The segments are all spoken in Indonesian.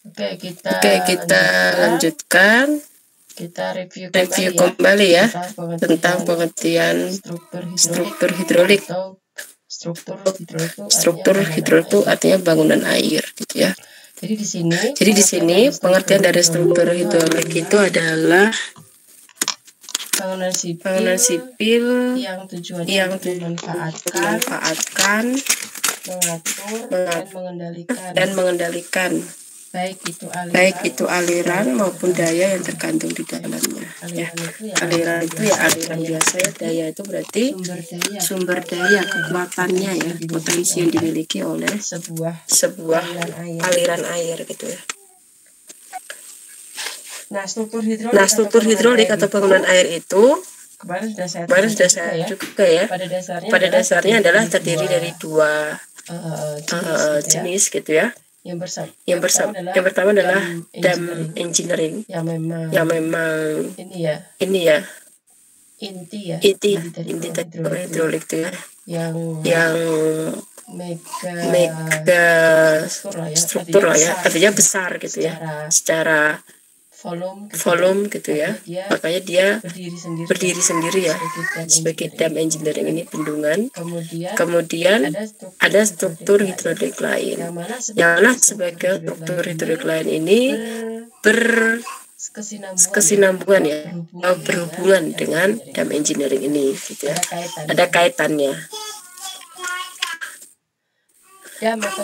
Oke, kita lanjutkan. Kita review kembali ya tentang pengertian struktur hidrolik. Struktur hidrolik itu artinya bangunan air, gitu ya. Jadi di sini pengertian dari struktur hidrolik itu adalah bangunan sipil yang tujuannya memanfaatkan, mengatur, dan mengendalikan baik itu aliran maupun daya yang terkandung di dalamnya. Ya, aliran itu ya aliran biasa ya, daya itu berarti sumber daya, kekuatannya ya, potensi yang dimiliki oleh sebuah aliran air gitu ya. Nah, struktur hidrolik atau bangunan air itu kemarin sudah saya juga ya. Pada dasarnya adalah terdiri dari dua jenis gitu ya. Yang pertama adalah dam engineering yang memang inti hidrolik itu ya, yang mega struktur lah ya, artinya besar gitu ya, secara volume gitu ya, makanya dia berdiri sendiri ya sebagai dam engineering ini bendungan. Kemudian ada struktur hidrolik lain, yang mana sebagai struktur hidrolik lain ini berkesinambungan ya, berhubungan dengan dam engineering ini gitu ya, ada kaitannya.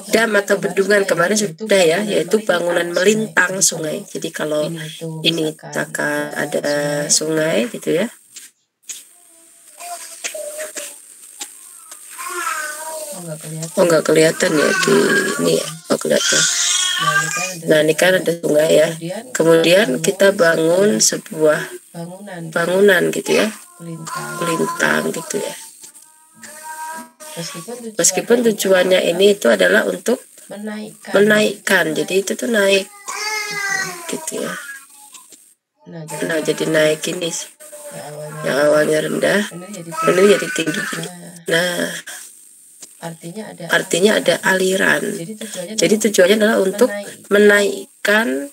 Dam atau bendungan kemarin sudah ya, yaitu bangunan melintang sungai. Jadi kalau ini misalkan ada sungai gitu ya, nggak kelihatan ya di ini ya, kelihatan. Nah ini kan ada sungai ya, kemudian kita bangun sebuah bangunan gitu ya, melintang gitu ya. Meskipun tujuannya ini itu adalah untuk menaikkan, jadi itu tuh naik gitu ya. Nah jadi naik ini yang awalnya rendah ini jadi tinggi. Nah artinya ada aliran, jadi tujuannya adalah untuk menaikkan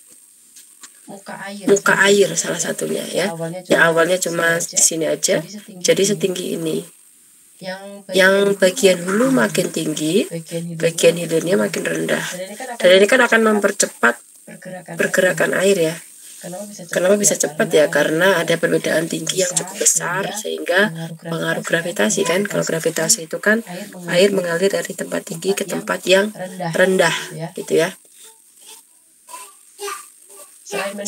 muka air salah satunya ya, yang awalnya cuma di sini aja jadi setinggi ini. Yang bagian hulu makin tinggi, bagian hilirnya makin rendah. Dan ini kan akan mempercepat pergerakan air ya. Kenapa bisa cepat ya? Karena ada perbedaan tinggi yang cukup besar sehingga pengaruh gravitasi kan. Kalau gravitasi itu kan air mengalir dari tempat tinggi ke tempat yang rendah gitu ya.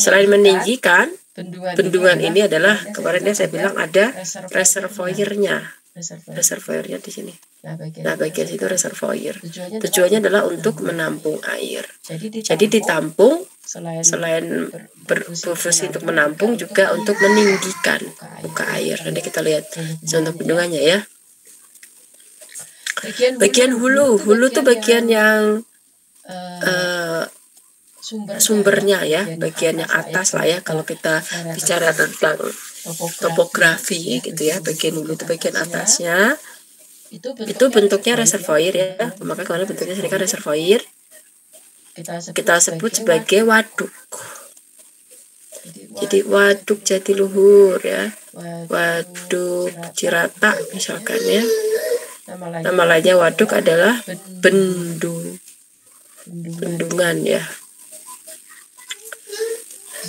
Selain meninggikan, bendungan ini adalah kemarin saya bilang ada reservoirnya. Reservoirnya di sini. Nah, bagian situ reservoir. Tujuannya adalah untuk menampung air. Jadi ditampung selain berfungsi untuk menampung juga untuk meninggikan muka air. Nanti kita lihat contoh bendungannya ya. Bagian hulu tuh bagian yang sumbernya ya, bagian yang atas lah ya, kalau kita bicara tentang topografi gitu ya. Bagian hulu itu bagian atasnya itu bentuknya reservoir ya, maka kemarin bentuknya sini kan reservoir, kita sebut sebagai waduk. Jadi waduk Jatiluhur ya, waduk Cirata misalkan ya. Nama lainnya waduk adalah bendungan ya.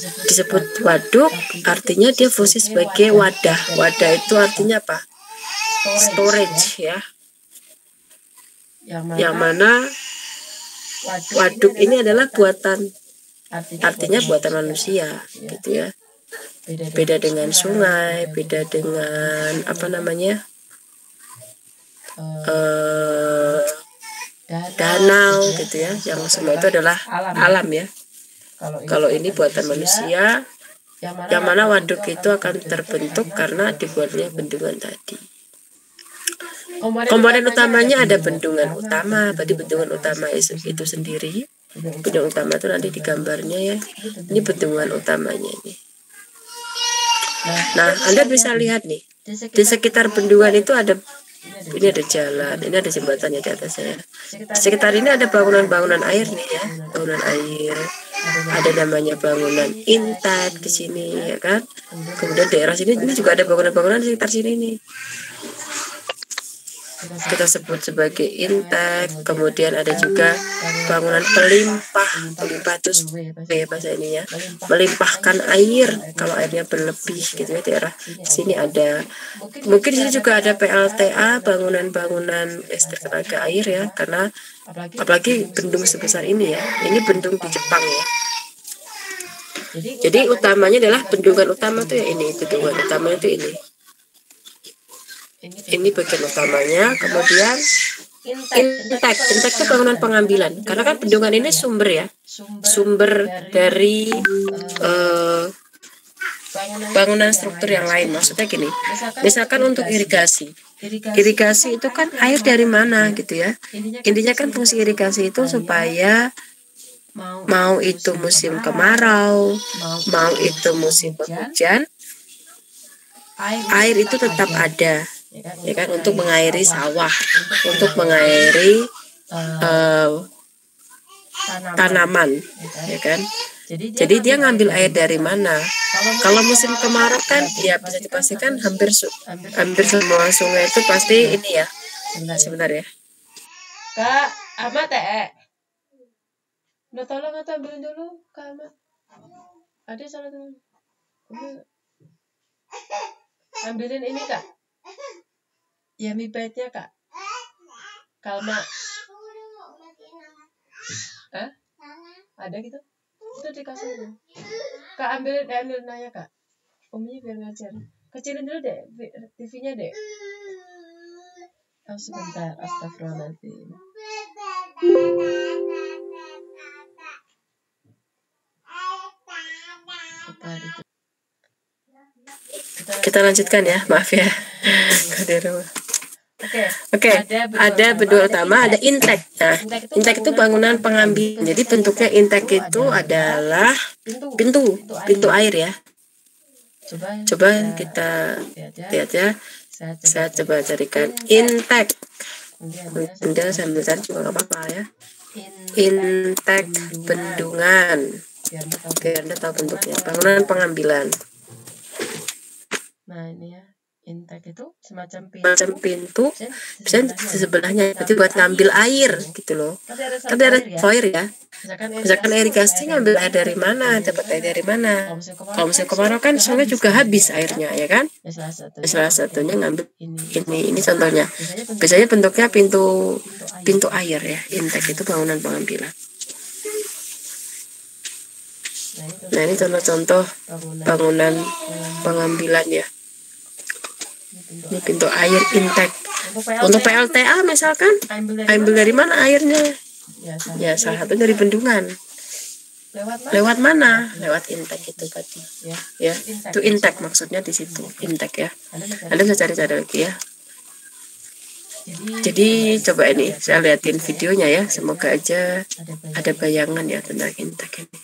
Disebut waduk artinya dia fungsi sebagai wadah. Wadah itu artinya apa? Storage ya. Yang mana waduk ini adalah buatan, artinya buatan manusia gitu ya. Beda dengan sungai, beda dengan danau gitu ya. Yang semua itu adalah alam ya. Kalau ini buatan manusia, yang mana waduk itu akan terbentuk karena dibuatnya bendungan tadi. Komponen utamanya ada bendungan utama, berarti bendungan utama itu sendiri. Bendungan utama itu nanti di gambarnya ya. Ini bendungan utamanya ini. Nah, Anda bisa lihat nih, di sekitar bendungan itu ada jalan, ini ada jembatannya di atasnya. Di sekitar ini ada bangunan-bangunan air nih ya, bangunan air. ada namanya bangunan intek di sini ya kan. Kemudian daerah sini ini juga ada bangunan-bangunan di sekitar sini nih. Kita sebut sebagai intek. Kemudian ada juga bangunan pelimpah. Pelimpah itu bahasa ini ya, melimpahkan air kalau airnya berlebih gitu ya. Daerah sini ada, mungkin di sini juga ada PLTA, bangunan-bangunan listrik tenaga air ya, karena apalagi bendung sebesar ini ya. Ini bendung di Jepang ya. Jadi utamanya adalah bendungan utama tuh ya ini, bendungan utamanya itu ini. Ini bagian utamanya. Kemudian intek itu bangunan pengambilan, karena kan bendungan ini sumber ya, sumber dari bangunan struktur yang lain. Maksudnya gini, misalkan untuk irigasi itu kan air dari mana gitu ya. Intinya kan fungsi irigasi itu supaya mau itu musim kemarau, mau itu musim penghujan, air itu tetap ada ya kan, untuk mengairi sawah, untuk mengairi tanaman ya kan. Jadi dia ngambil air dari mana? Kalau musim kemarau kan ya bisa dipastikan hampir semua sungai itu pasti ini ya. Sebentar ya. Kak, Amat udah tolong atau ambilin dulu Kak Amat. Ada salah tuh. Ambilin ini Kak. Ya mie pahitnya Kak. Kalma. Hah? Ada gitu? Itu dikasih dulu. Kak ambil nanya Kak. Omnya biar ngajar. Kecilin dulu deh TV-nya deh. Oh sebentar, astagfirullahaladzim. Kita lanjutkan ya, maaf ya. Oke, ada bendungan utama, ada intek. Nah, intek itu bangunan pengambil. Jadi bentuknya intek itu adalah pintu air ya. Coba kita lihat ya. Saya coba carikan intek. Kemudian sambil cari juga nggak apa-apa ya. Intek bendungan. Biar Anda tahu bentuknya. Bangunan pengambilan. Nah ini ya, intek itu semacam pintu, bisa di sebelahnya, berarti buat ngambil air gitu loh. Tapi ada air ya. Misalkan irigasi ngambil air dari mana, dapat air dari mana. Kalau musim kemarau kan sungai juga habis airnya ya kan. Salah satunya ngambil ini contohnya. Biasanya bentuknya pintu air ya. Intek itu bangunan pengambilan. Nah ini contoh-contoh bangunan pengambilan ya. Ini pintu air intek. Untuk PLTA misalkan, ambil dari mana airnya? Ya salah satu dari bendungan. Lewat mana? Lewat intek itu tadi. Ya, itu intek maksudnya di situ, intek ya. Anda bisa cari-cari lagi ya. Jadi coba ini, saya liatin videonya ya. Semoga aja ada bayangan ya tentang intek ini.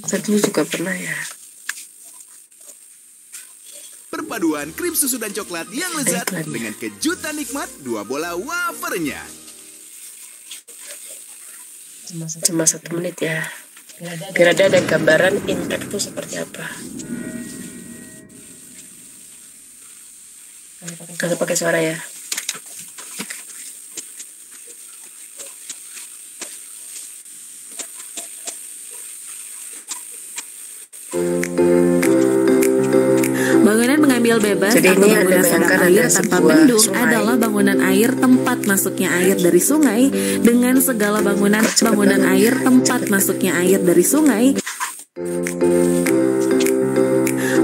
Saya dulu juga pernah ya. Perpaduan krim susu dan coklat yang lezat dengan kejutan nikmat 2 bola wafernya. Cuma 1 menit ya. Biar ada gambaran intek itu seperti apa. Kalau pakai suara ya. Bangunan mengambil bebas Jadi atau ini bangunan sadap air tanpa bendung adalah bangunan air tempat masuknya air dari sungai dengan segala bangunan air tempat masuknya air dari sungai.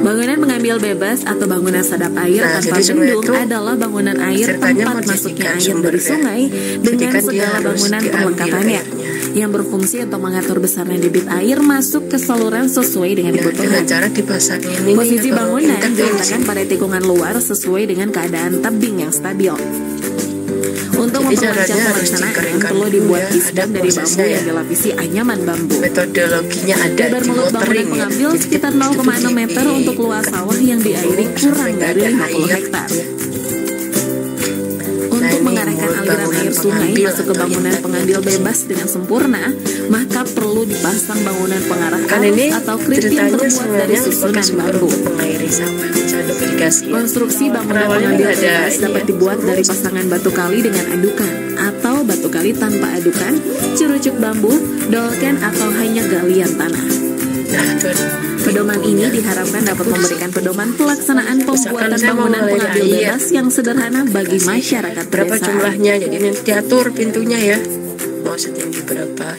Bangunan mengambil bebas atau bangunan sadap air tanpa bendung adalah bangunan air tempat masuknya air dari sungai dengan segala bangunan perlengkapannya yang berfungsi untuk mengatur besarnya debit air masuk ke saluran sesuai dengan kebutuhan. Posisi bangunan diletakkan pada tikungan luar sesuai dengan keadaan tebing yang stabil. Untuk memperlancar pelaksanaan perlu dibuat isdam dari bambu yang dilapisi anyaman bambu. Metodologinya ada Lebar di mulut bangunan watering pengambil ya. sekitar 0,6 meter untuk luas sawah yang diairi kurang dari 50 hektar. Untuk mengarahkan aliran air sungai masuk ke bangunan pengambil bebas dengan sempurna, maka perlu dipasang bangunan pengarah arus atau krip yang terbuat dari susunan bambu. Konstruksi bangunan pengambil bebas dapat dibuat dari pasangan batu kali dengan adukan atau batu kali tanpa adukan, cerucuk bambu, dolken atau hanya galian tanah. Pedoman ini diharapkan dapat memberikan pedoman pelaksanaan pembuatan bangunan pengambil bebas yang sederhana bagi masyarakat berapa pedesaan. jumlahnya, jadi nanti diatur pintunya ya, mau setinggi berapa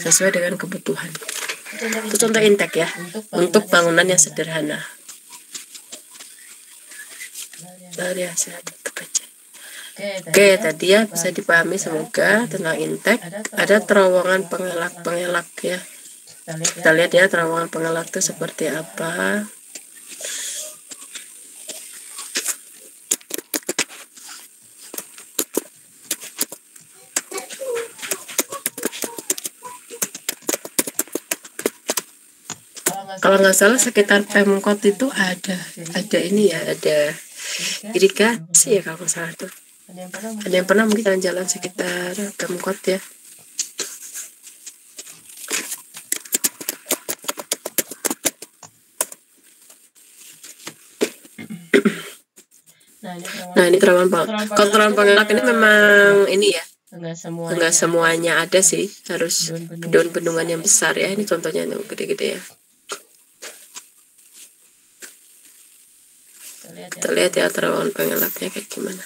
sesuai dengan kebutuhan. Itu contoh intek ya, untuk bangunan yang sederhana. Ya, saya tutup aja. Oke, tadi ya bisa dipahami semoga tentang intek. Ada terowongan pengelak ya. Kita lihat ya terowongan pengelak itu seperti apa. Kalau nggak salah sekitar Pemkot itu ada ini ya, ada irigasi ya kalau nggak salah tuh. Ada yang pernah mungkin jalan sekitar Pemkot ya. Nah ini terowongan pengelak ini memang ini ya, enggak semuanya ada sih, harus bendungan yang besar ya. Ini contohnya yang gede-gede ya. Kita lihat ya terowongan pengelaknya kayak gimana.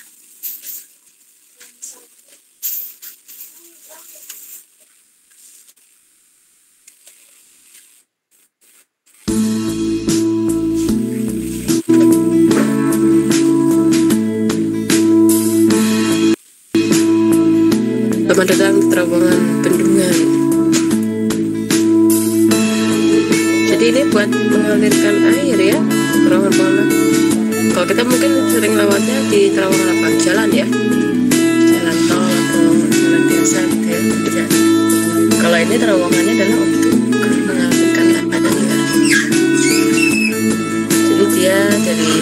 Selamat datang di terowongan bendungan. Jadi ini buat mengalirkan air ya, terowongan pengelak. Kalau kita mungkin sering lewatnya di terowongan apa? Jalan ya, jalan tol atau jalan biasa gitu ya. Kalau ini terowongannya adalah untuk mengalirkan air. Jadi dia dari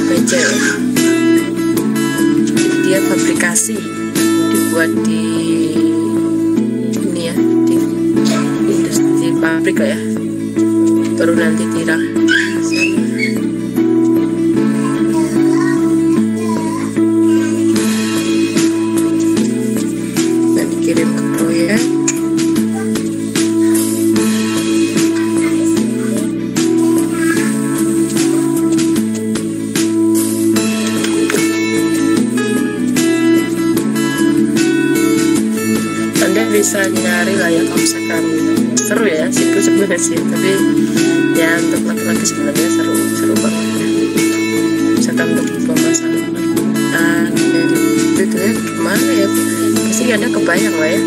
baja ya. Jadi dia fabrikasi, dibuat di ini ya, di industri pabrik ya, baru nanti tirak. Bisa nyari lah ya kalau misalkan seru ya situ sebenarnya sih, tapi ya untuk laki-laki sebenarnya seru banget ya. Misalkan untuk pemasangan itu ya gimana ya, pasti ada kebayang lah ya,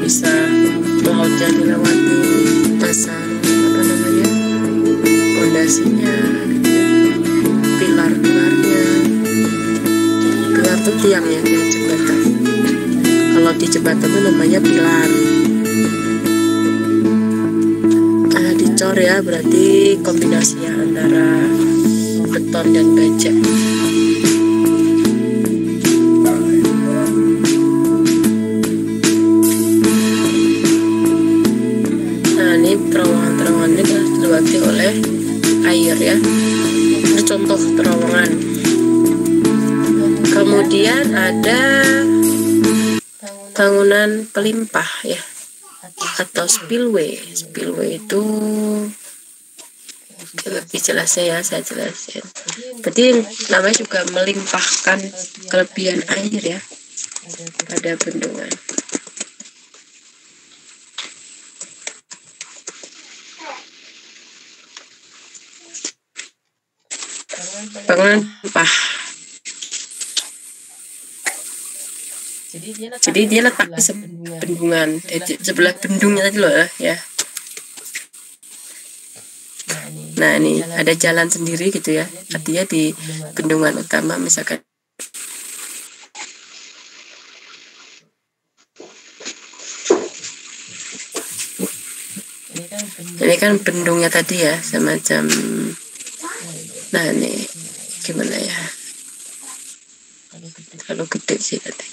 bisa lautnya dilewati, pasang apa namanya fondasinya gitu ya, pilar-pilarnya. Pilar tuh tiang ya, tiang jembatan. Kalau di jembatan itu namanya pilar. Nah, dicor ya, berarti kombinasinya antara beton dan baja. Nah, ini terowongan-terowongan ini dilewati oleh air ya. Ini contoh terowongan. Kemudian ada bangunan pelimpah ya, atau spillway. Spillway itu lebih jelasnya ya, saya jelasin. Berarti namanya juga melimpahkan kelebihan air ya pada bendungan. Bangunan pelimpah. Jadi dia letak di bendungan, sebelah bendungnya tadi loh ya. Nah ini ada jalan sendiri gitu ya, artinya di bendungan utama misalkan. Ini kan bendungnya tadi ya, semacam. Nah ini gimana ya, terlalu gede sih tadi.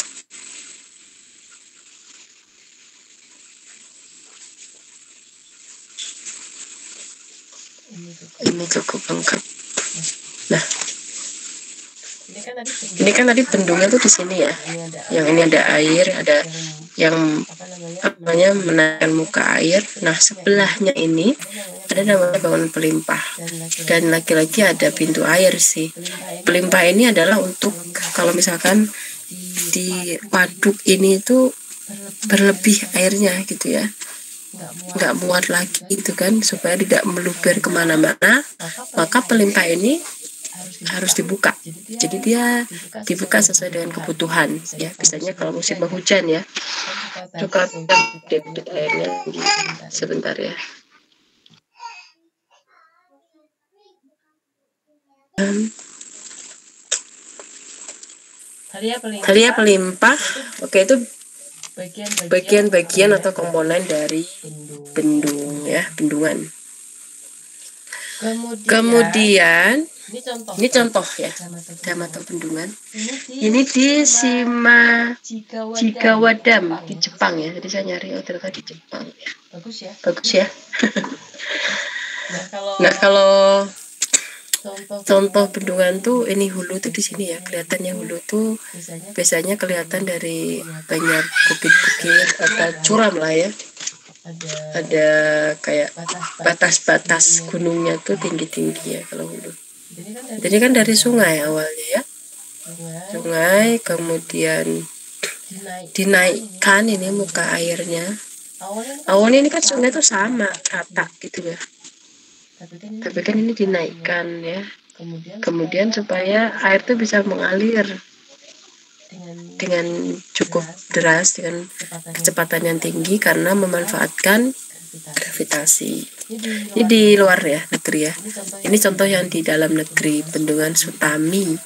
Ini cukup lengkap. Nah, ini kan tadi bendungnya tuh di sini ya. Yang ini ada air, ada yang namanya menaikkan muka air. Nah, sebelahnya ini ada namanya bangunan pelimpah. Dan lagi-lagi ada pintu air sih. Pelimpah ini adalah untuk kalau misalkan di waduk ini itu berlebih airnya gitu ya, nggak muat lagi gitu kan, supaya tidak meluber kemana-mana, maka pelimpah ini harus dibuka. Jadi dia dibuka sesuai dengan kebutuhan ya. Biasanya kalau musim penghujan ya, suka debit airnya sebentar ya. Halia pelimpah, oke, itu bagian-bagian atau komponen dari bendung ya, bendungan. Kemudian ini contoh ya, dam atau bendungan. Ini di Sima Jigawadam di Jepang ya. Jadi saya nyari ternyata di Jepang ya. Bagus ya. Nah, kalau contoh bendungan tuh ini hulu tuh di sini ya. Kelihatannya hulu tuh biasanya kelihatan dari banyak bukit-bukit atau curam lah ya. Ada kayak batas-batas gunungnya tuh tinggi-tinggi ya kalau hulu. Jadi kan dari sungai awalnya ya. Sungai kemudian dinaikkan ini muka airnya. Awalnya ini kan sungai tuh sama rata gitu ya. Tapi kan ini dinaikkan ya. Kemudian supaya air tuh bisa mengalir dengan cukup deras, dengan kecepatan yang tinggi karena memanfaatkan gravitasi. Ini di luar ya, negeri ya. Ini contoh yang di dalam negeri, bendungan Sutami.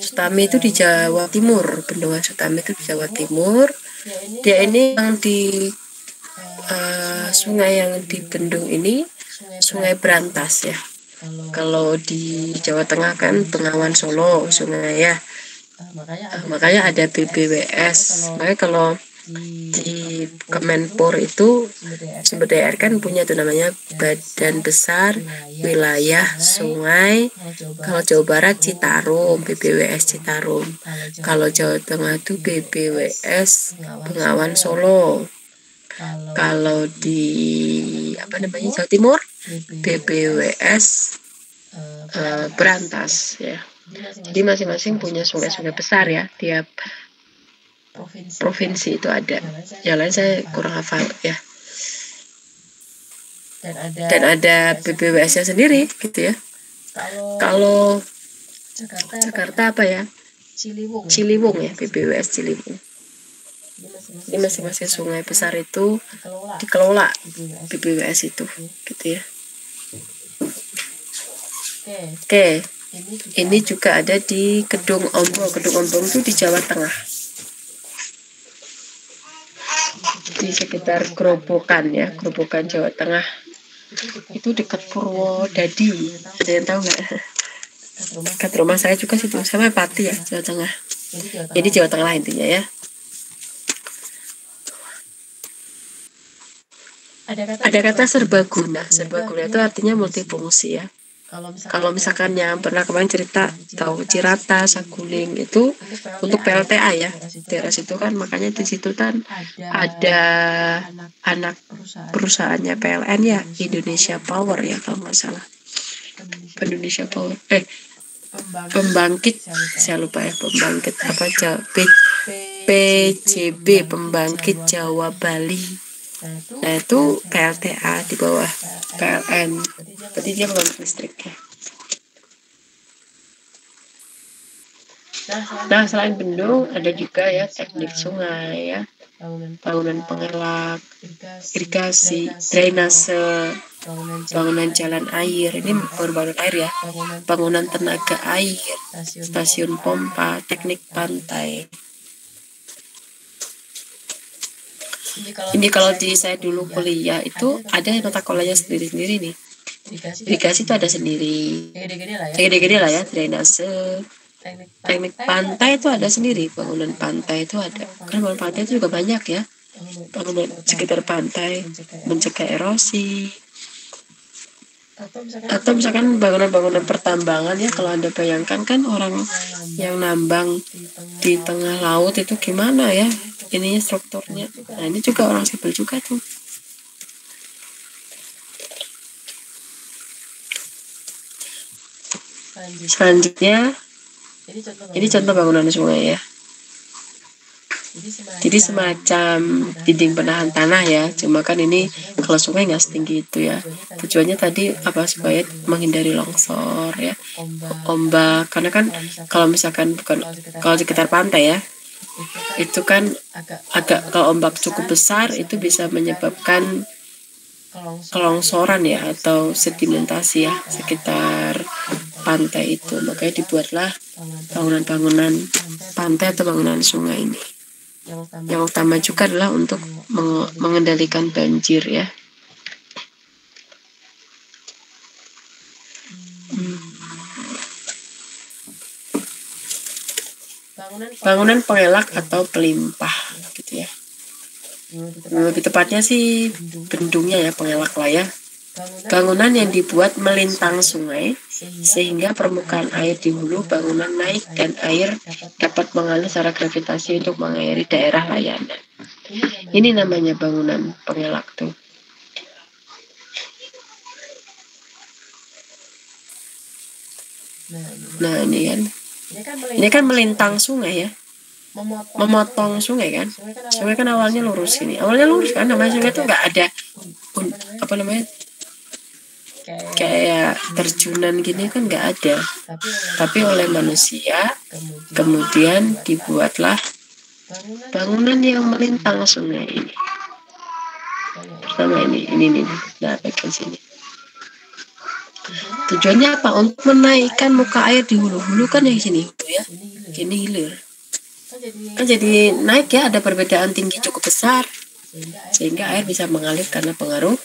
Sutami itu di Jawa Timur. Bendungan Sutami itu di Jawa Timur. Dia ini yang di sungai yang di bendung ini Sungai Brantas ya. Kalau di Jawa Tengah kan Bengawan Solo sungai ya. Makanya ada BBWS. Makanya kalau di Kemenpor itu sumber daya air kan punya tuh namanya Badan Besar Wilayah Sungai. Kalau Jawa Barat Citarum, BBWS Citarum. Kalau Jawa Tengah itu BBWS Bengawan Solo. Kalau di Jawa Timur BBWS Brantas ya. Jadi masing-masing punya sungai-sungai besar ya, tiap provinsi itu ada. Yang lain saya kurang hafal ya. Dan ada BBWS-nya sendiri gitu ya. Kalau Jakarta apa ya? Ciliwung ya, BBWS Ciliwung. Jadi masing-masing sungai besar itu dikelola BBWS itu gitu ya. Oke. Ini juga ada di Kedung Ombong. Kedung Ombong itu di Jawa Tengah. Di sekitar Grobogan ya, Grobogan Jawa Tengah. Itu dekat Purwodadi. Ada yang tahu nggak? Dekat rumah saya juga situ, sama Pati ya, Jawa Tengah. Jadi Jawa Tengah intinya ya. Ada kata serbaguna. Serbaguna itu artinya multifungsi ya. Kalau misalkan yang pernah kemarin cerita tahu Cirata, Saguling itu untuk PLTA ya, daerah situ kan, makanya di situ kan ada anak perusahaannya PLN ya, Indonesia Power ya kalau nggak salah. Indonesia Power, pembangkit, saya lupa ya, pembangkit apa PJB, pembangkit Jawa Bali. Nah itu PLTA di bawah PLN, berarti dia pembangkit listrik ya. Nah selain bendung ada juga ya teknik sungai ya, bangunan pengelak, irigasi, drainase, bangunan jalan air, ini bangunan air ya, bangunan tenaga air, stasiun pompa, teknik pantai. Ini kalau di saya dulu kuliah itu ada mata kuliahnya sendiri-sendiri nih. Irigasi itu ada sendiri. Gede-gede lah ya, drainase. Teknik pantai itu ada sendiri, bangunan pantai itu ada. Karena bangunan pantai itu juga banyak ya. Bangunan sekitar pantai, mencegah erosi. Atau misalkan bangunan-bangunan pertambangan ya, kalau Anda bayangkan kan orang yang nambang di tengah laut itu gimana ya ininya strukturnya. Nah ini juga orang sipil juga tuh. Selanjutnya ini contoh bangunan sungai ya. Jadi semacam dinding penahan tanah ya, cuma kan ini kalau sungai nggak setinggi itu ya. Tujuannya tadi apa, supaya menghindari longsor ya, ombak. Karena kan kalau misalkan bukan, kalau di sekitar pantai ya, itu kan agak, kalau ombak cukup besar itu bisa menyebabkan kelongsoran ya, atau sedimentasi ya sekitar pantai itu. Makanya dibuatlah bangunan-bangunan pantai atau bangunan sungai ini. Yang utama juga adalah untuk mengendalikan banjir ya. Bangunan pengelak atau pelimpah gitu ya. Lebih tepatnya sih bendungnya ya, pengelak lah ya. Bangunan yang dibuat melintang sungai sehingga permukaan air di hulu bangunan naik dan air dapat mengalir secara gravitasi untuk mengairi daerah layanan. Ini namanya bangunan pengelak tuh. Nah ini kan melintang sungai ya, memotong sungai kan. Sungai kan awalnya lurus ini, awalnya lurus kan, namanya sungai itu nggak ada apa namanya, kayak terjunan gini kan nggak ada, tapi oleh manusia kemudian dibuatlah bangunan yang melintang sungai ini. Pertama ini nah bagian sini. Tujuannya apa? Untuk menaikkan muka air di hulu-hulu kan yang sini ya, ini hilir kan jadi naik ya, ada perbedaan tinggi cukup besar sehingga air bisa mengalir karena pengaruh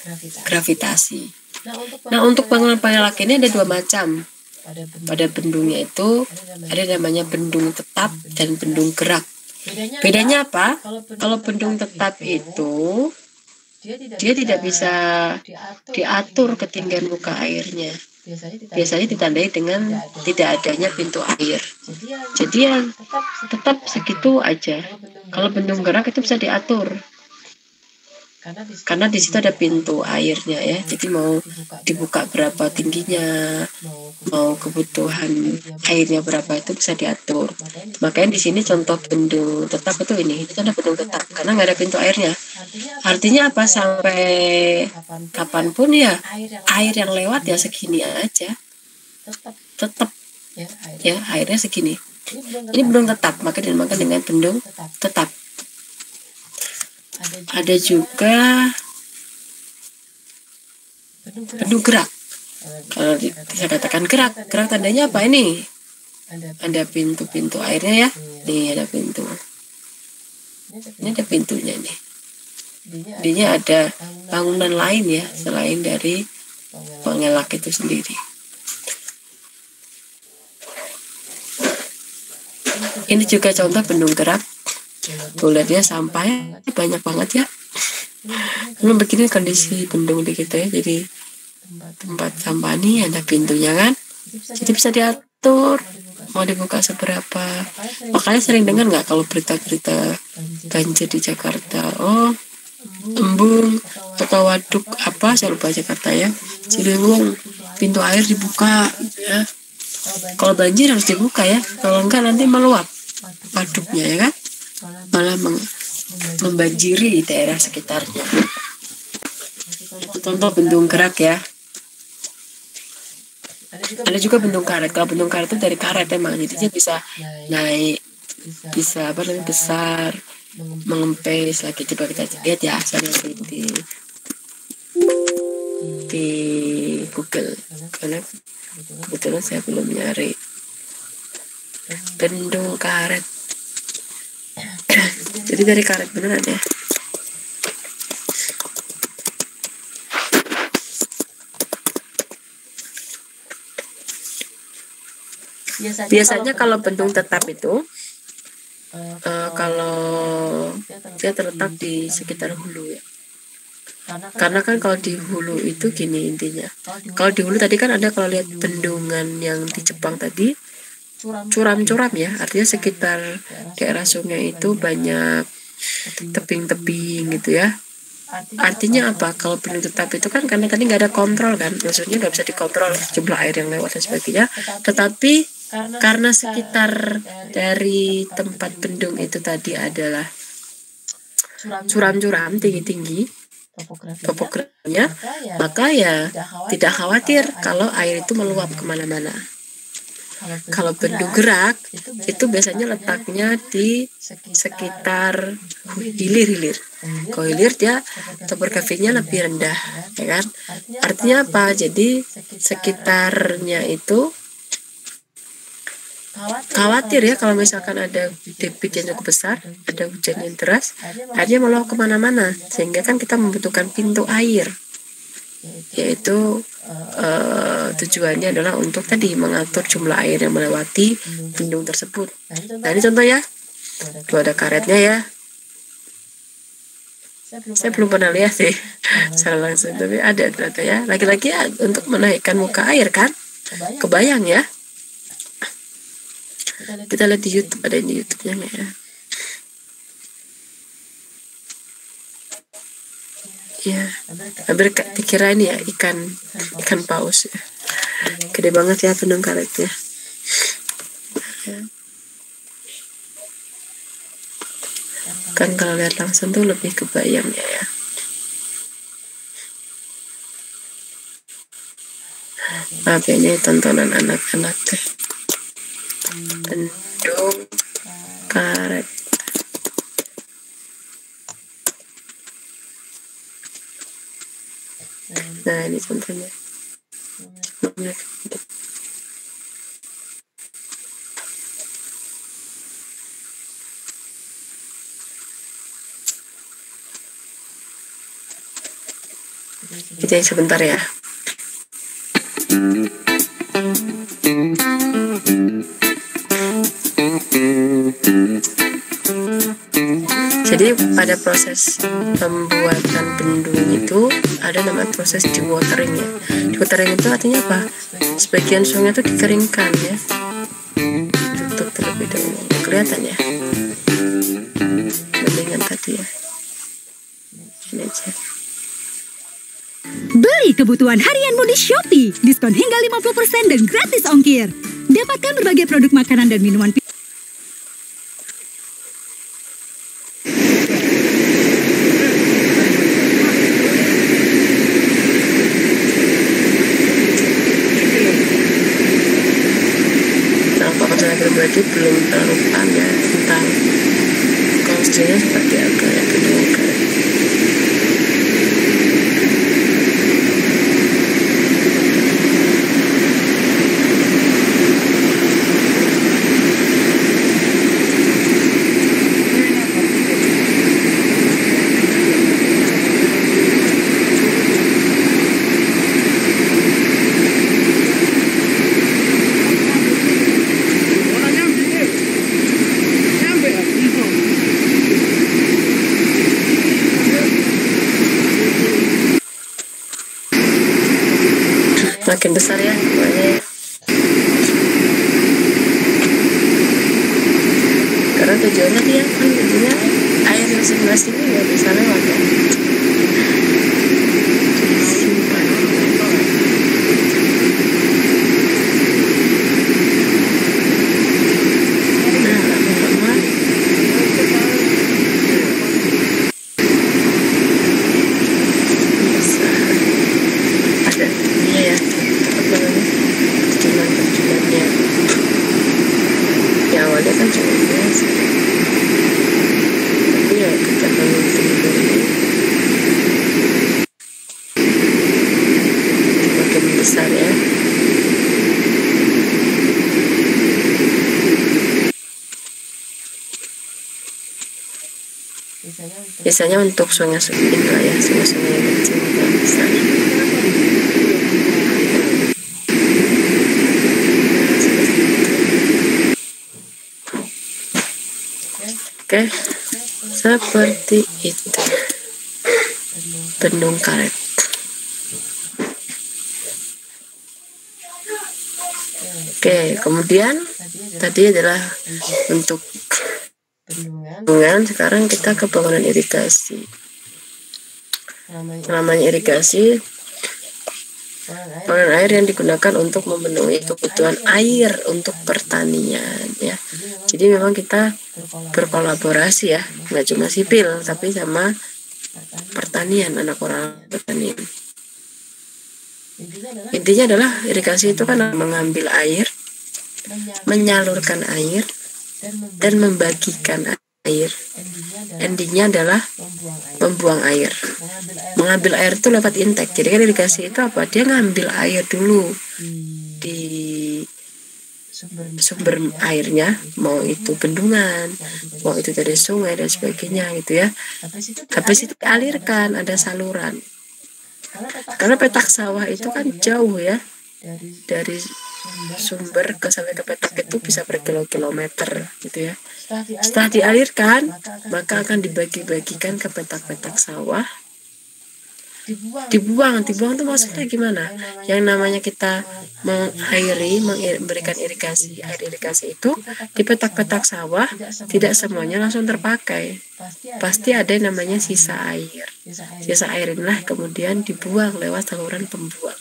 gravitasi. Nah untuk bangunan pengelak ini ada dua macam. Pada bendungnya itu ada namanya bendung tetap dan bendung gerak. Bedanya apa? Kalau bendung tetap itu dia tidak bisa diatur ketinggian muka airnya. Biasanya ditandai dengan tidak adanya pintu air. Jadi ya tetap segitu aja. Kalau bendung gerak itu bisa diatur. Karena di situ ada pintu airnya ya, jadi mau dibuka berapa tingginya, mau kebutuhan airnya berapa itu bisa diatur. Makanya di sini contoh bendung tetap itu ini ada bendung tetap karena nggak ada pintu airnya. Artinya apa? Sampai kapanpun ya air yang lewat ya segini aja, tetap ya airnya segini. Ini bendung tetap, maka dinamakan dengan bendung tetap. Ada juga bendung gerak. Kalau saya katakan gerak tandanya apa ini? Ada pintu-pintu airnya ya. Nih ada pintu. Ini ada pintunya nih. Jadinya ada bangunan lain ya selain dari pengelak itu sendiri. Ini juga contoh bendung gerak. Tuh lihat ya, sampahnya banyak banget ya. Memang begini kondisi bendung di kita ya, jadi tempat sampah ini ada pintunya kan, jadi bisa diatur mau dibuka seberapa. Makanya sering dengar nggak kalau berita-berita banjir di Jakarta, oh embung atau waduk apa, saya lupa Jakarta ya, Ciliwung, pintu air dibuka gitu ya. Kalau banjir harus dibuka ya, kalau enggak nanti meluap waduknya ya kan, malah membanjiri daerah sekitarnya. Contoh bendung gerak ya. Ada juga bendung karet. Kalau bendung karet itu dari karet emang, jadi dia bisa naik, bisa apa namanya, besar, mengempes lagi. Coba kita lihat ya, saya lihat di Google karena kebetulan saya belum nyari bendung karet. Jadi dari karet beneran ya. Biasanya kalau bendung tetap itu kalau dia terletak di sekitar hulu ya. Karena kan kalau di hulu itu gini intinya. Kalau di hulu tadi kan ada, kalau lihat bendungan yang di Jepang tadi curam-curam ya, artinya sekitar daerah sungai itu banyak tebing-tebing gitu ya. Artinya apa? Kalau bendung tetap itu kan karena tadi nggak ada kontrol kan, maksudnya nggak bisa dikontrol jumlah air yang lewat dan sebagainya. Tetapi karena sekitar dari tempat bendung itu tadi adalah curam-curam tinggi-tinggi topografinya, maka ya tidak khawatir kalau air itu meluap kemana-mana. Kalau bendung gerak itu biasanya letaknya di sekitar hilir-hilir. Kalau hilir dia topografinya lebih rendah, ya kan? Artinya apa? Jadi sekitarnya itu khawatir ya kalau misalkan ada debit yang cukup besar, ada hujan yang deras, airnya meluap kemana-mana, sehingga kan kita membutuhkan pintu air, yaitu tujuannya adalah untuk tadi mengatur jumlah air yang melewati bendung tersebut. Nah ini contoh ya, tuh ada karetnya ya. Saya belum pernah lihat sih secara langsung, tapi ada ternyata ya, lagi-lagi ya, untuk menaikkan muka air kan, kebayang ya. Kita lihat di YouTube, ada di YouTube-nya ya. Ya, hampir dikira ini ya ikan paus ya. Gede banget ya bendung karetnya. Kan kalau lihat langsung tuh lebih kebayang ya. Maaf ya, ini tontonan anak-anak deh. Bendung karet. Nah ini contohnya. Kita sebentar ya. Jadi pada proses pembuatan bendung itu ada namanya proses dewatering ya. Dewatering itu artinya apa? Sebagian sungai itu dikeringkan ya. Tutup terlebih dahulu. Kelihatan ya? Bandingan tadi ya. Ini aja. Beli kebutuhan harianmu di Shopee. Diskon hingga 50% dan gratis ongkir. Dapatkan berbagai produk makanan dan minuman. Berarti belum terlalu paham ya tentang konsepnya seperti apa ya bendung karet. Makin besar ya semuanya. Karena tujuannya dia kan tujuannya air yang sebelah sini nggak bisa lewat ya. Simpan. Nah, lama-lama bisa ada ini ya. Tujuannya ya awalnya kan cuma biasa, tapi ya kita bangun tidur ini makin besar ya. Biasanya untuk sungai-sungai lah ya, sungai-sungai yang kecil yang besar. Oke, seperti itu. bendung karet. Oke, kemudian tadi adalah untuk bendungan. Sekarang kita ke bangunan irigasi. Namanya irigasi, bangunan air yang digunakan untuk memenuhi kebutuhan air untuk pertanian ya. Jadi memang kita berkolaborasi ya, nggak cuma sipil tapi sama pertanian, anak orang pertanian. Intinya adalah irigasi itu kan mengambil air, menyalurkan air, dan membagikan air. Endingnya adalah membuang air. Mengambil air itu lewat intake. Jadi kan irigasi itu apa? Dia ngambil air dulu di sumber airnya, mau itu bendungan, mau itu dari sungai dan sebagainya gitu ya. Habis itu dialirkan, ada saluran. Karena petak sawah itu kan jauh ya, dari sumber sampai ke petak itu bisa berkilo-kilometer gitu ya. Setelah dialirkan, maka akan dibagi-bagikan ke petak-petak sawah. Dibuang itu maksudnya gimana? Yang namanya kita mengairi, memberikan irigasi, air irigasi itu di petak-petak sawah tidak semuanya langsung terpakai. Pasti ada yang namanya sisa air. Sisa air inilah kemudian dibuang lewat saluran pembuang.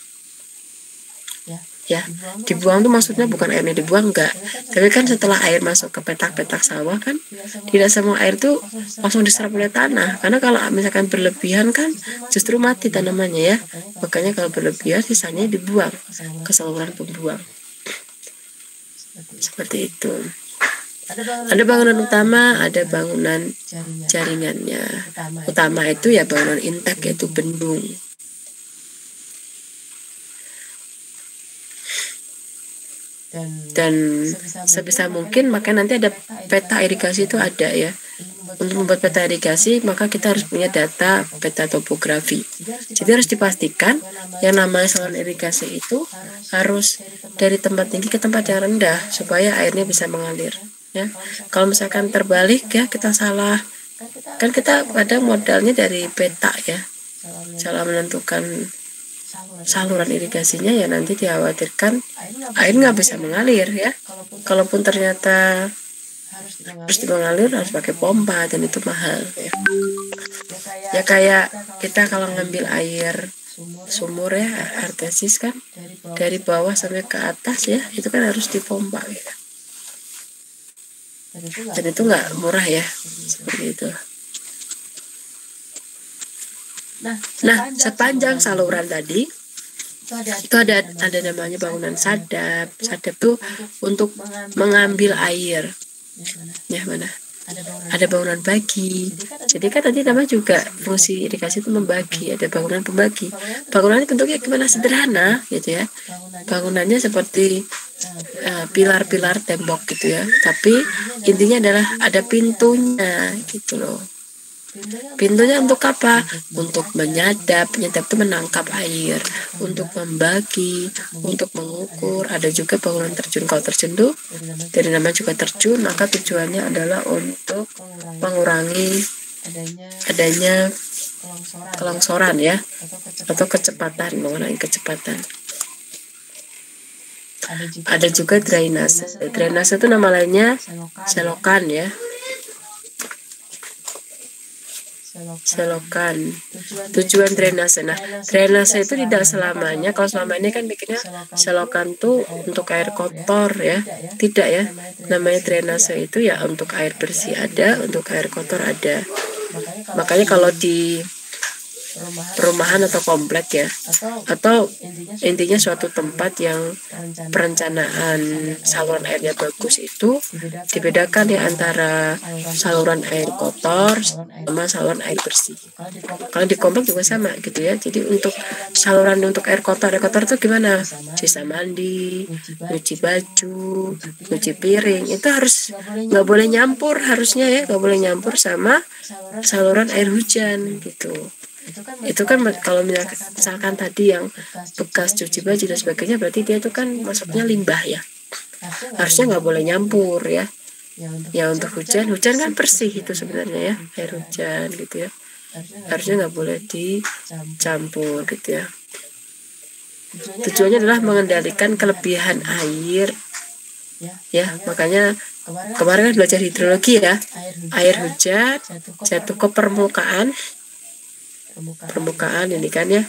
Ya, dibuang itu maksudnya bukan airnya dibuang, enggak. Tapi kan setelah air masuk ke petak-petak sawah kan tidak semua air itu langsung diserap oleh tanah. Karena kalau misalkan berlebihan kan justru mati tanamannya ya. Makanya kalau berlebihan sisanya dibuang ke saluran pembuang. Seperti itu. Ada bangunan utama, ada bangunan jaringannya. Utama itu ya bangunan intake, yaitu bendung. Dan sebisa mungkin makanya nanti ada peta irigasi itu ada ya. Untuk membuat peta irigasi maka kita harus punya data peta topografi. Jadi harus dipastikan yang namanya saluran irigasi itu harus dari tempat tinggi ke tempat yang rendah supaya airnya bisa mengalir ya. Kalau misalkan terbalik ya kita salah, kan kita kadang modalnya dari peta ya, salah menentukan saluran irigasinya ya nanti dikhawatirkan air nggak bisa mengalir ya. Kalaupun ternyata harus mengalir harus pakai pompa dan itu mahal ya. Ya kayak kita kalau ngambil air sumur ya, artesis kan dari bawah sampai ke atas ya, itu kan harus dipompa ya. Dan itu nggak murah ya, seperti itu. Nah, sepanjang saluran tadi itu ada namanya bangunan sadap. Sadap itu untuk mengambil air. Ya mana? Ada bangunan bagi. Jadi kan tadi nama juga fungsi irigasi itu membagi. Ada bangunan pembagi. Bangunannya bentuknya gimana? Sederhana gitu ya. Bangunannya seperti pilar-pilar tembok gitu ya. Tapi intinya adalah ada pintunya gitu loh. Pintunya untuk apa? Untuk menyadap itu menangkap air, untuk membagi, untuk mengukur. Ada juga bangunan terjun. Kalau terjun tuh dari nama juga terjun, maka tujuannya adalah untuk mengurangi adanya kelongsoran ya, atau kecepatan, mengurangi kecepatan. Ada juga drainase. Drainase itu nama lainnya selokan ya. Selokan. Tujuan drainase. Nah, drainase itu tidak selamanya. Kalau selama ini kan bikinnya selokan tuh untuk air kotor ya. Tidak ya. Namanya drainase itu ya untuk air bersih ada, untuk air kotor ada. Makanya kalau di perumahan atau komplek ya, atau intinya suatu tempat yang perencanaan saluran airnya bagus itu dibedakan ya antara saluran air kotor sama saluran air bersih. Kalau di komplek juga sama gitu ya. Jadi untuk saluran untuk air kotor itu gimana? Sisa mandi, nyuci baju, nyuci piring itu harus nggak boleh nyampur, harusnya ya nggak boleh nyampur sama saluran air hujan gitu. Itu kan kalau misalkan tadi yang bekas cuci baju dan sebagainya, berarti dia itu kan masuknya limbah ya, harusnya nggak boleh nyampur ya. Ya untuk hujan kan bersih itu sebenarnya ya, air hujan gitu ya. harusnya nggak boleh dicampur gitu ya. Tujuannya adalah mengendalikan kelebihan air ya. Makanya kemarin kan belajar hidrologi ya, air hujan jatuh ke permukaan ini kan ya,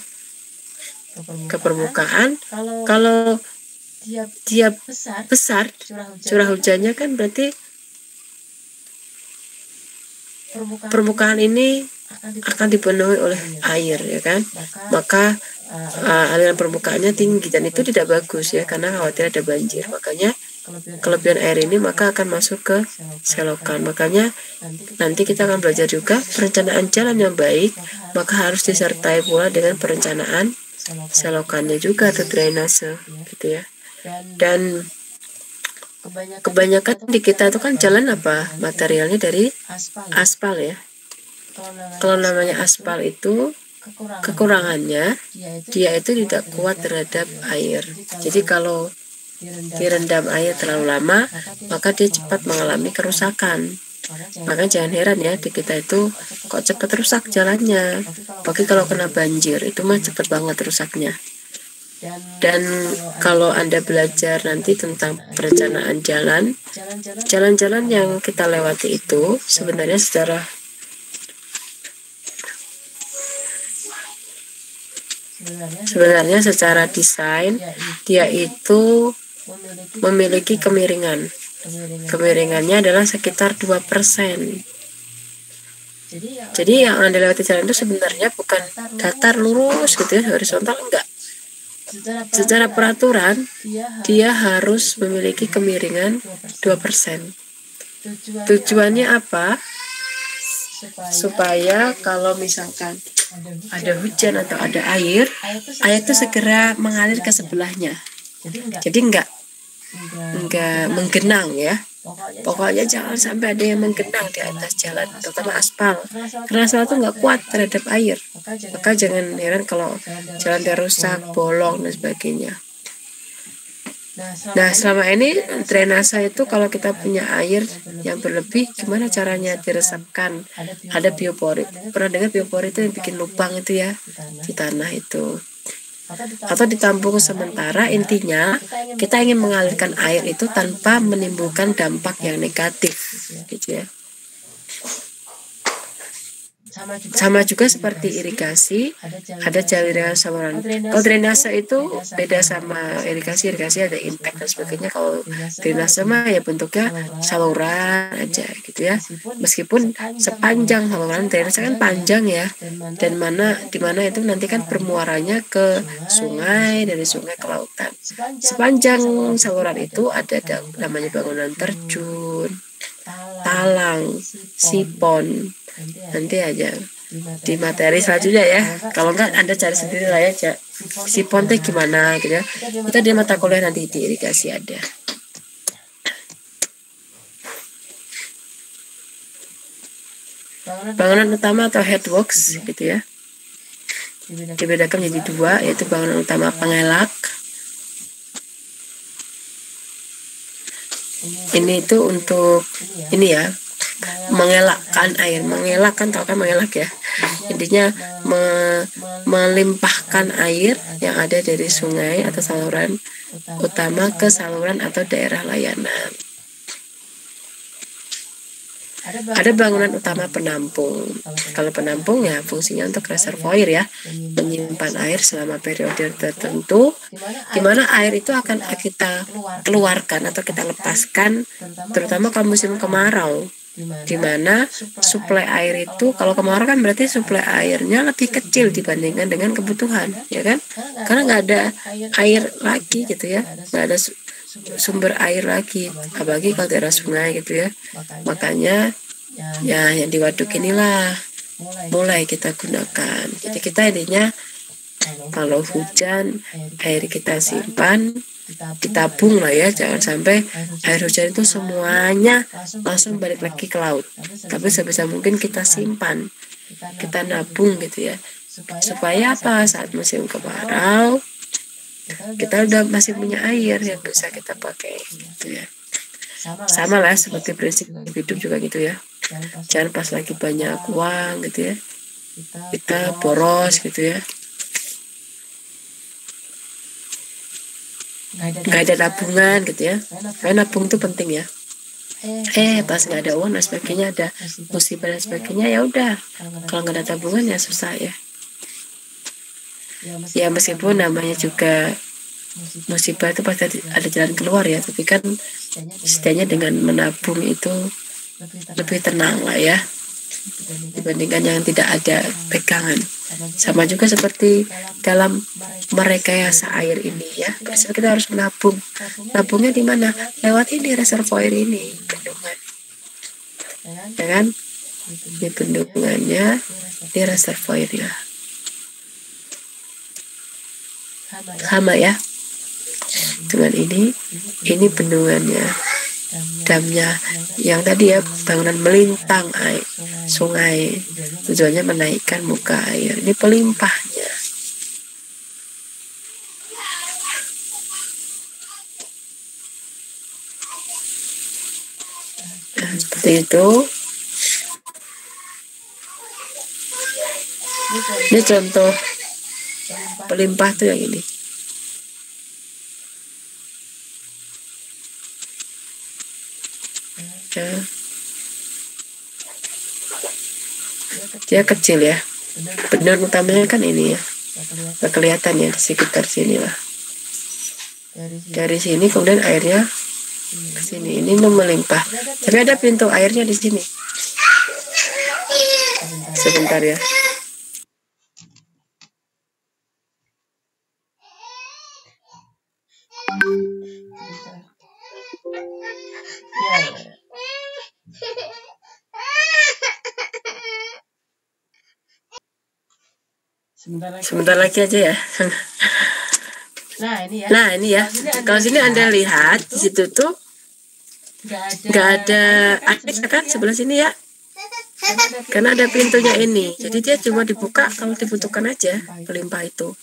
ke permukaan. Kalau dia besar curah hujannya kan berarti permukaan ini akan dipenuhi oleh air ya kan, maka aliran permukaannya tinggi dan itu tidak bagus ya, karena khawatir ada banjir. Makanya kelebihan air ini maka akan masuk ke selokan. Makanya nanti kita akan belajar juga perencanaan jalan yang baik, maka harus disertai pula dengan perencanaan selokannya juga atau drainase gitu ya. Dan kebanyakan di kita itu kan jalan apa materialnya dari aspal ya. Kalau namanya aspal itu kekurangannya dia itu tidak kuat terhadap air. Jadi kalau direndam air terlalu lama maka dia cepat mengalami kerusakan. Maka jangan heran ya di kita itu kok cepat rusak jalannya. Apalagi kalau kena banjir itu mah cepat banget rusaknya. Dan kalau Anda belajar nanti tentang perencanaan jalan-jalan yang kita lewati itu sebenarnya secara desain dia itu memiliki kemiringan. Kemiringannya adalah sekitar 2%. Jadi yang Anda lewati jalan itu sebenarnya bukan datar lurus gitu ya, horizontal, enggak. Secara peraturan dia harus memiliki kemiringan 2%. Tujuannya apa? Supaya kalau misalkan ada hujan atau ada air itu segera mengalir ke sebelahnya. Jadi enggak menggenang ya. Pokoknya jangan sampai ada yang menggenang di atas jalan, terutama aspal. Karena aspal itu nggak kuat terhadap air. Maka jangan heran kalau jalan rusak, bolong dan sebagainya. Nah, selama ini drainase itu kalau kita punya air yang berlebih, gimana caranya diresapkan? Ada bioporit. Pernah dengar bioporit itu yang bikin lubang itu ya di tanah itu. Atau ditampung sementara. Intinya kita ingin mengalirkan air itu tanpa menimbulkan dampak yang negatif gitu ya. Sama juga seperti irigasi, ada jalur saluran. Kalau drainase itu beda sama irigasi ada impact dan sebagainya. Kalau drainase mah ya bentuknya saluran aja gitu ya. Meskipun sepanjang saluran, drainase kan panjang ya. Dan di mana itu nanti kan permuarannya ke sungai, dari sungai ke lautan. Sepanjang saluran itu ada namanya bangunan terjun, talang, sipon. Nanti aja di materi selanjutnya ya. Kalau enggak Anda cari sendiri lah ya. Sipon teh gimana gitu ya. Kita di mata kuliah nanti di irigasi ada. Bangunan utama atau headworks gitu ya. Dibedakan menjadi dua, yaitu bangunan utama pengelak. Ini itu untuk ini ya, mengelakkan air. Mengelak kan, tahu kan mengelak ya, intinya melimpahkan air yang ada dari sungai atau saluran utama ke saluran atau daerah layanan. Ada bangunan utama penampung. Kalau penampung ya fungsinya untuk reservoir ya, menyimpan air selama periode tertentu, di mana air itu akan kita keluarkan atau kita lepaskan, terutama kalau musim kemarau, di mana suplai air itu, kalau kemarau kan berarti suplai airnya lebih kecil dibandingkan dengan kebutuhan, ya kan? Karena nggak ada air lagi gitu ya, nggak ada sumber air lagi, apalagi kalau daerah sungai gitu ya. Makanya ya yang di waduk inilah mulai kita gunakan. Jadi kita intinya kalau hujan air kita simpan, ditabung lah ya, jangan sampai air hujan itu semuanya langsung balik lagi ke laut. Tapi sebisa mungkin kita simpan, kita nabung gitu ya, supaya apa, saat musim kemarau kita udah masih punya air yang bisa kita pakai gitu ya. Sama lah seperti prinsip hidup juga gitu ya, jangan pas lagi banyak uang gitu ya kita boros gitu ya, nggak ada tabungan gitu ya. Karena nabung itu penting ya. Pas nggak ada uang dan sebagainya, ada musibah dan sebagainya, ya udah, kalau nggak ada tabungan ya susah ya. Ya meskipun namanya juga musibah itu pasti ada jalan keluar ya, tapi kan setidaknya dengan menabung itu lebih tenang lah ya, dibandingkan yang tidak ada pegangan. Sama juga seperti dalam merekayasa air ini ya, kita harus menabung. Nabungnya di mana? Lewat ini reservoir ini, bendungan, ya kan? Di bendungannya, di reservoirnya. Sama ya dengan ini bendungannya, damnya yang tadi ya, bangunan melintang air sungai, tujuannya menaikkan muka air. Ini pelimpahnya. Nah, seperti itu. Ini contoh pelimpah tuh yang ini. Ya. Dia kecil ya. Bendungan utamanya kan ini ya. Nggak kelihatan ya di sekitar sini lah. Dari sini kemudian airnya ke sini. Ini melimpah. Tapi ada pintu airnya di sini. Sebentar ya. Sebentar lagi aja ya. Nah ini ya. Kalau sini Anda lihat di situ tuh nggak ada air kan sebelah sini ya. Karena ada pintunya ini. Jadi dia cuma dibuka kalau dibutuhkan aja pelimpah itu.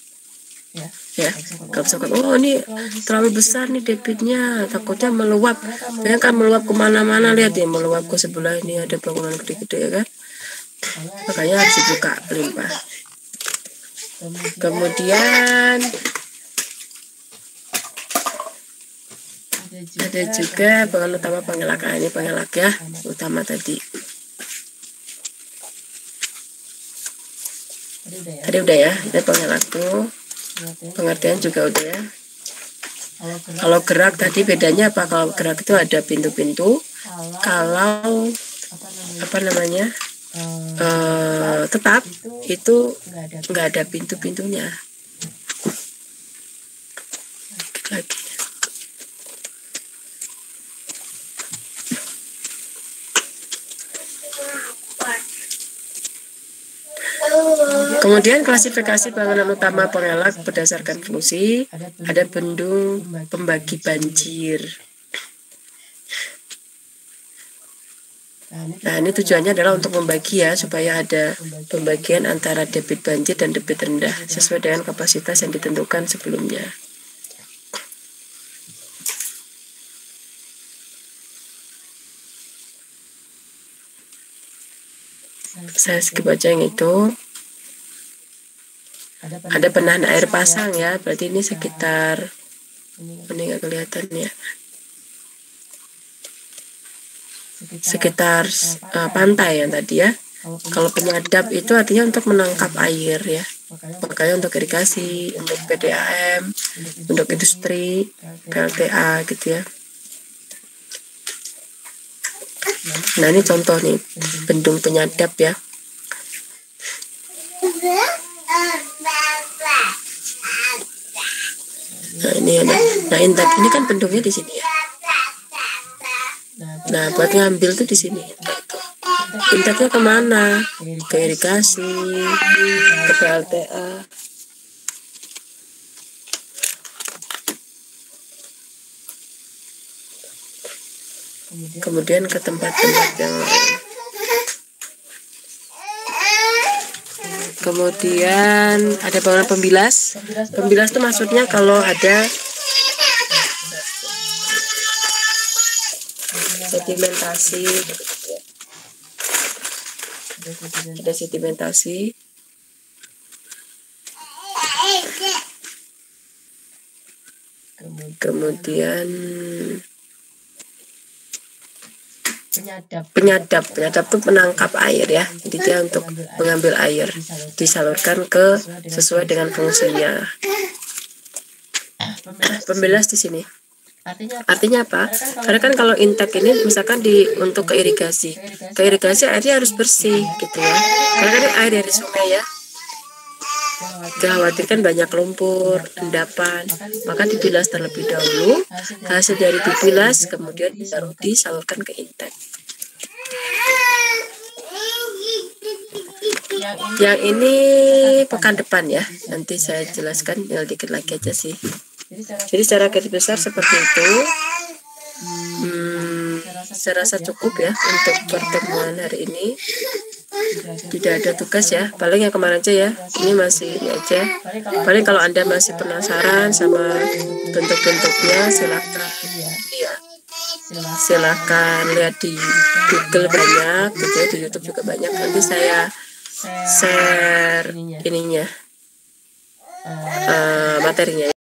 Ya, kalau misalkan ini terlalu besar nih debitnya, takutnya meluap. Dia kan meluap kemana-mana, lihat ya, meluap ke sebelah ini ada bangunan gede-gede ya kan. Makanya harus dibuka pelimpah. Kemudian ada juga bangunan utama pengelak. Ini pengelak ya, utama tadi. Tadi udah ya, ini pengelak tuh. Pengertian juga udah ya. Kalau gerak tadi bedanya apa? Kalau gerak itu ada pintu-pintu. Kalau tetap itu nggak ada pintu-pintunya. Lagi. Kemudian klasifikasi bangunan utama pengelak berdasarkan fungsi. Ada bendung pembagi banjir. Nah ini tujuannya adalah untuk membagi ya, supaya ada pembagian antara debit banjir dan debit rendah sesuai dengan kapasitas yang ditentukan sebelumnya. Saya skip aja yang itu. Ada penahan air pasang ya, berarti ini sekitar, ini nggak kelihatan ya, sekitar pantai yang tadi ya. Kalau penyadap itu artinya untuk menangkap air ya, makanya untuk irigasi, untuk PDAM, untuk industri, PLTA gitu ya. Nah ini contoh nih bendung penyadap ya. Nah ini ada, ini kan bendungnya di sini ya. Nah buat ngambil tuh di sini. Intaknya kemana? Ke irigasi, ke PLTA. Kemudian ke tempat-tempat yang lain. Kemudian ada bangunan pembilas. Pembilas itu maksudnya kalau ada sedimentasi ada sedimentasi. Kemudian penyadap itu menangkap air ya, jadi dia untuk mengambil air, disalurkan ke sesuai dengan fungsinya. Pembelas di sini artinya apa? Karena kan kalau intake ini misalkan untuk ke irigasi airnya harus bersih gitu ya, karena kan air dari sungai ya, dikhawatirkan banyak lumpur, endapan, maka dibilas terlebih dahulu. Hasil dari dibilas kemudian disalurkan ke intake. Yang ini pekan depan ya, nanti saya jelaskan, tinggal dikit lagi aja sih. Jadi secara garis besar seperti itu. Saya rasa cukup ya untuk pertemuan hari ini. Tidak ada tugas ya, paling yang kemarin aja ya, ini masih ini aja. Paling kalau Anda masih penasaran sama bentuk-bentuknya, silahkan lihat di Google banyak gitu ya, di YouTube juga banyak. Nanti saya share ininya, materinya.